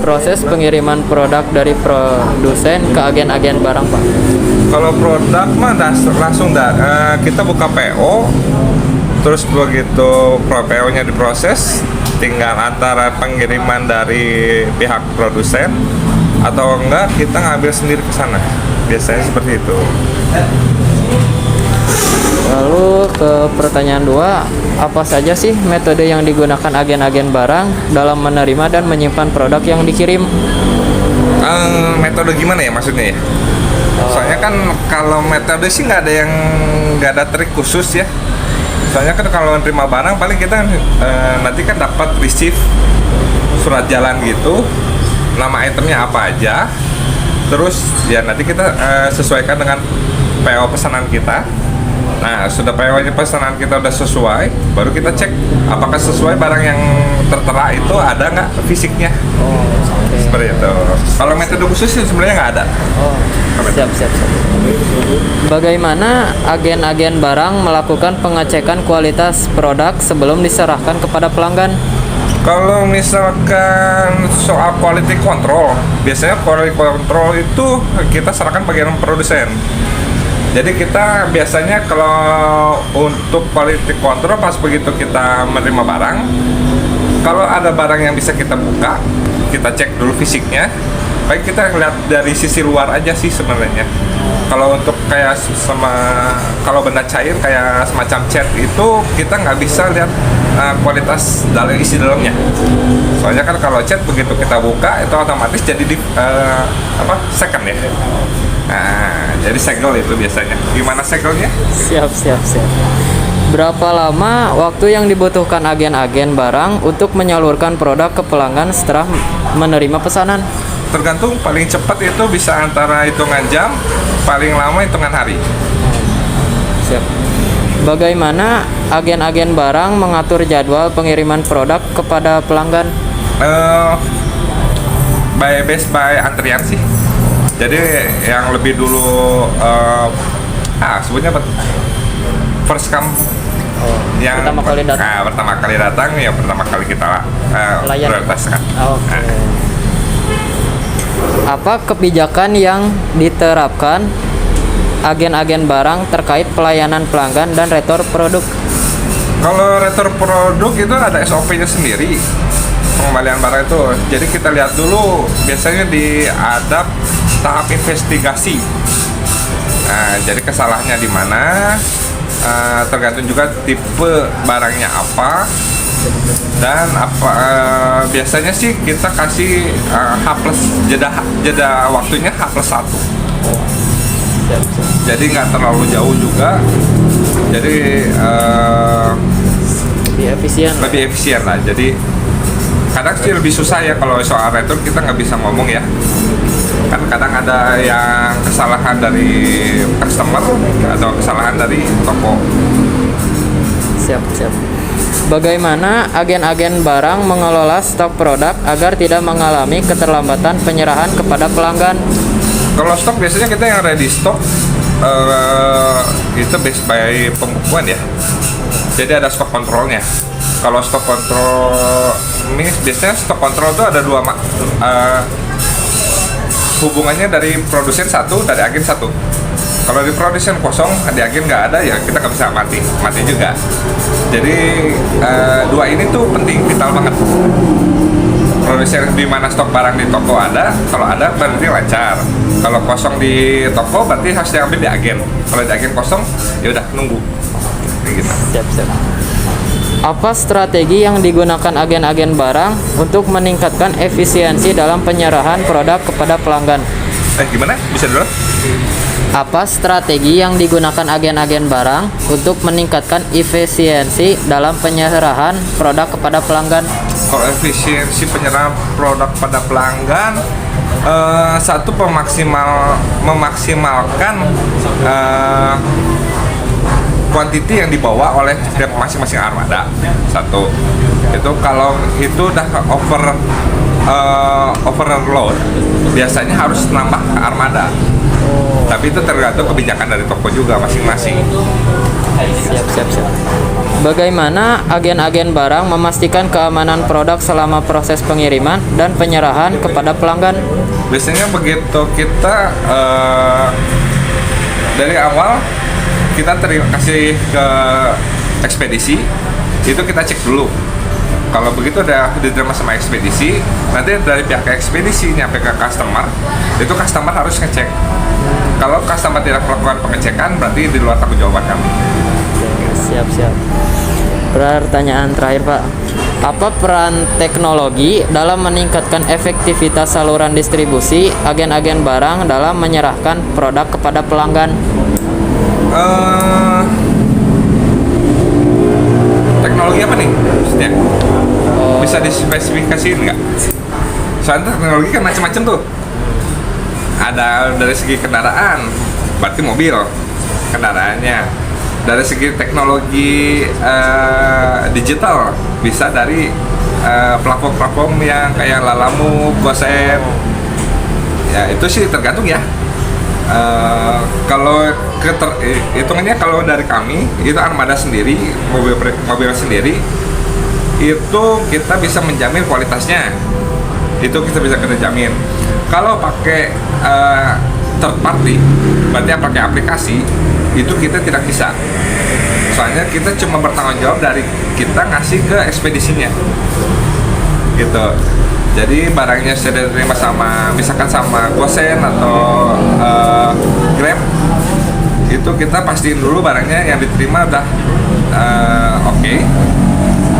proses pengiriman produk dari produsen ke agen-agen barang, Pak? Kalau produk mah langsung kita buka PO, terus begitu PO-nya diproses, tinggal antara pengiriman dari pihak produsen atau enggak kita ngambil sendiri ke sana. Biasanya seperti itu. Lalu ke pertanyaan 2, apa saja sih metode yang digunakan agen-agen barang dalam menerima dan menyimpan produk yang dikirim? Metode gimana ya maksudnya ya? Soalnya kan kalau metode sih nggak ada trik khusus ya. Soalnya kan kalau menerima barang paling kita nanti kan dapat receipt surat jalan gitu, nama itemnya apa aja, terus ya nanti kita sesuaikan dengan PO pesanan kita. Nah, sudah PO pesanan kita udah sesuai, baru kita cek apakah sesuai barang yang tertera itu ada nggak fisiknya. Okay. Seperti itu. Kalau metode khusus sih sebenarnya nggak ada. Siap. Bagaimana agen-agen barang melakukan pengecekan kualitas produk sebelum diserahkan kepada pelanggan? Kalau misalkan soal quality control, biasanya quality control itu kita serahkan bagian produsen. Jadi kita biasanya kalau untuk quality control pas begitu kita menerima barang, kalau ada barang yang bisa kita buka, kita cek dulu fisiknya. Baik kita lihat dari sisi luar aja sih sebenarnya. Kalau untuk kayak kalau benda cair kayak semacam cat itu kita nggak bisa lihat kualitas dalam isi dalamnya. Soalnya kan kalau cat begitu kita buka itu otomatis jadi second ya. Nah, jadi segel itu biasanya. Gimana segelnya? Siap. Berapa lama waktu yang dibutuhkan agen-agen barang untuk menyalurkan produk ke pelanggan setelah menerima pesanan? Tergantung, paling cepat itu bisa antara hitungan jam, paling lama hitungan hari. Siap. Bagaimana agen-agen barang mengatur jadwal pengiriman produk kepada pelanggan? By antrian sih. Jadi yang lebih dulu sebutnya apa? First come. Yang pertama kali datang. Yang pertama kali kita prioritaskan. Okay. Apa kebijakan yang diterapkan agen-agen barang terkait pelayanan pelanggan dan retur produk? Kalau retur produk itu ada SOP-nya sendiri. Pengembalian barang itu. Jadi kita lihat dulu biasanya ada tahap investigasi. Nah, jadi kesalahannya di mana? Tergantung juga tipe barangnya apa dan biasanya sih kita kasih jeda waktunya H+1. Jadi nggak terlalu jauh juga. Jadi lebih efisien lah. Jadi kadang sih lebih susah ya kalau soal retur kita nggak bisa ngomong ya. Kan kadang ada yang kesalahan dari customer atau kesalahan dari toko. Siap. Bagaimana agen-agen barang mengelola stok produk agar tidak mengalami keterlambatan penyerahan kepada pelanggan? Kalau stok biasanya kita yang ready stock itu based by pembukuan ya. Jadi ada stok kontrolnya. Kalau stok kontrol ini biasanya stok kontrol itu ada dua hubungannya, dari produsen satu, dari agen satu. Kalau di produsen kosong, di agen nggak ada, ya kita nggak bisa mati juga. Jadi dua ini tuh penting, vital banget. Produsen di mana stok barang di toko ada, kalau ada berarti lancar. Kalau kosong di toko berarti harus diambil di agen. Kalau di agen kosong, ya udah nunggu. Gitu. Siap. Apa strategi yang digunakan agen-agen barang untuk meningkatkan efisiensi dalam penyerahan produk kepada pelanggan? Gimana? Bisa dulu? Apa strategi yang digunakan agen-agen barang untuk meningkatkan efisiensi dalam penyerahan produk kepada pelanggan? Kalau efisiensi penyerahan produk pada pelanggan, satu memaksimalkan kuantiti yang dibawa oleh masing-masing armada. Satu itu, kalau itu udah overload biasanya harus nambah ke armada. Tapi itu tergantung kebijakan dari toko juga masing-masing. Siap. Bagaimana agen-agen barang memastikan keamanan produk selama proses pengiriman dan penyerahan kepada pelanggan? Biasanya begitu kita dari awal kita kasih ke ekspedisi, itu kita cek dulu. Kalau begitu udah diterima sama ekspedisi, nanti dari pihak ekspedisi nyampe ke customer, itu customer harus ngecek. Kalau customer tidak melakukan pengecekan, berarti di luar tanggung jawab kami. Siap. Pertanyaan terakhir, Pak. Apa peran teknologi dalam meningkatkan efektivitas saluran distribusi agen-agen barang dalam menyerahkan produk kepada pelanggan? Teknologi apa nih maksudnya? Bisa dispesifikasiin nggak? Soalnya teknologi kan macam-macam tuh. Ada dari segi kendaraan, berarti mobil kendaraannya. Dari segi teknologi digital, bisa dari platform-platform yang kayak Lalamove, Gosen. Ya itu sih tergantung ya. Kalau hitungannya kalau dari kami itu armada sendiri, mobil sendiri, itu kita bisa menjamin kualitasnya. Itu kita jamin. Kalau pakai third party, berarti pakai aplikasi, itu kita tidak bisa. Soalnya kita cuma bertanggung jawab dari kita ngasih ke ekspedisinya, gitu. Jadi barangnya sudah diterima sama, misalkan sama Gosen atau Grab, itu kita pastiin dulu barangnya yang diterima udah oke.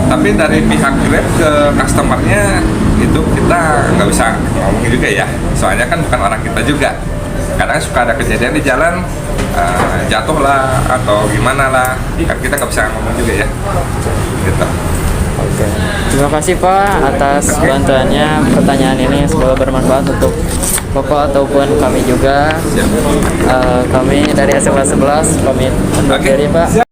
Tapi dari pihak Grab ke customernya itu kita nggak bisa ngomongin juga ya, soalnya kan bukan orang kita juga. Kadang suka ada kejadian di jalan, jatuh lah atau gimana lah, kan kita nggak bisa ngomong juga ya, gitu. Oke. Terima kasih Pak atas bantuannya. Pertanyaan ini semoga bermanfaat untuk Bapak ataupun kami juga. Kami dari SMA 11 pamit undur diri Pak.